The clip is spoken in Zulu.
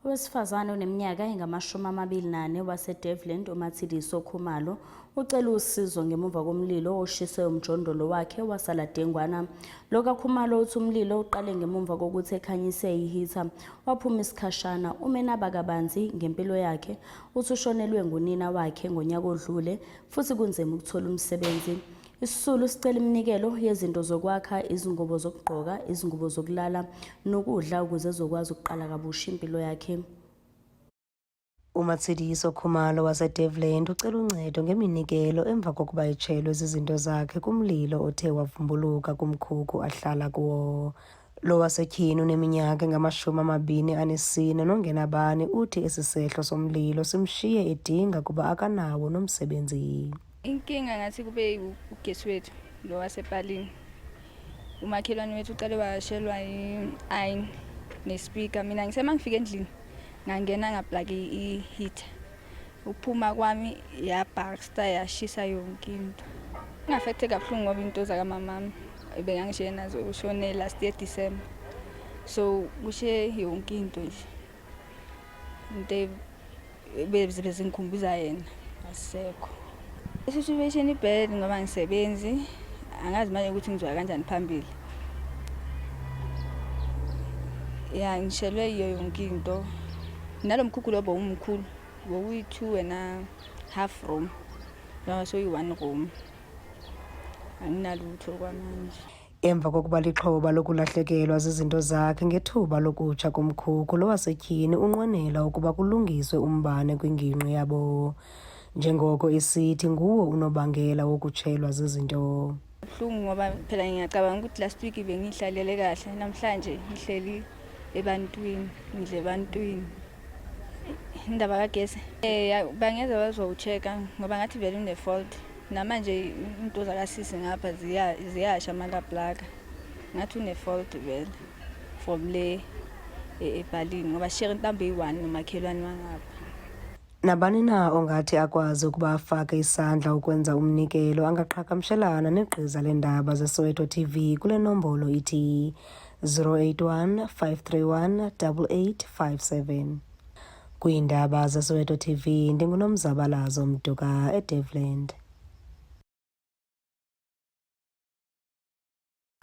Owesifazane oneminyaka engama-24 waseDevland uMatshidiso Khumalo ucela usizo ngemuva komlilo oshiswe umjondolo wakhe wasala dengwana. Lokho Khumalo uthi umlilo uqale ngemuva kokuthi ekhanyise ihitha waphuma isikhashana. Umenaba kabanzi ngempilo yakhe uthi ushonelwe ngunina wakhe ngonyaka odlule futhi kunzima ukuthola umsebenzi. Isisulu sicela iminikelo yezinto zokwakha, izingubo zokugqoka, izingubo zokulala nokudla ukuze ezokwazi ukuqala kabusha impilo yakhe. uMatshidiso Khumalo waseDevland ucela uncedo ngeminikelo emva kokuba etshelwe izinto zakhe kumlilo othe wavumbuluka kumkhukhu ahlala kuwo. Lo wasetyhini uneminyaka engama-24 nongenabani uthi esisehlo somlilo simshiye edinga kuba akanawo nomsebenzi. Inkinga ngathi kube ugesi wethu lo wasepalini. Umakhelwane wethu uqale washelwa i-iron nespeaker. Mina ngisema ngifike endlini ngangena ngaplug i-heater. Uphuma kwami yabhasta yashisa yonke into. Ngafethe kabuhlungu ngoba into zakamama ebengangishiye nazo ushone last year December. So kushe yonke into nje. Into bezingikhumbuza yena asekho. Situation ibhad ngoba ngisebenzi angazi manje ukuthi ngizoya kanjani phambili. Ya ngishelwe iyo yonke into. Nalomkhukhu lobo umkhulu bokuyi2 and half room. Noma so yi1 room. Anginalutho kwamanje. Emva kokuba lixhoba lokulahlekelwa zizinto zakhe ngethuba lokutsha komkhukhu lo wasetyhini unqwenela ukuba kulungiswe umbane kwingingqi yabo. Njengoko esithi nguwo unobangela wokutshelwa zizinto. Buhlungu ngoba phela ngiyacabanga ukuthi last week bengihlalele kahle, namhlanje ngihleli ebantwini, ngidle ebantwini. Indaba kagesi bangeze bazowuchecka ngoba ngathi vele une fault. Namanje into zakasisi ngapha ziyasha amalaplaga. Ngathi une fault vele from le eBalini ngoba share intambo eyi1 nomakhelwane wangapha. Nabani na ongathi akwazi ukuba afake isandla ukwenza umnikelo angaqhagamshelana negqiza lendaba zeSoweto TV kule nombolo ithi 081 531 8857. Kwiindaba zeSoweto TV ndinguNomzabalazo Mduka eDevland.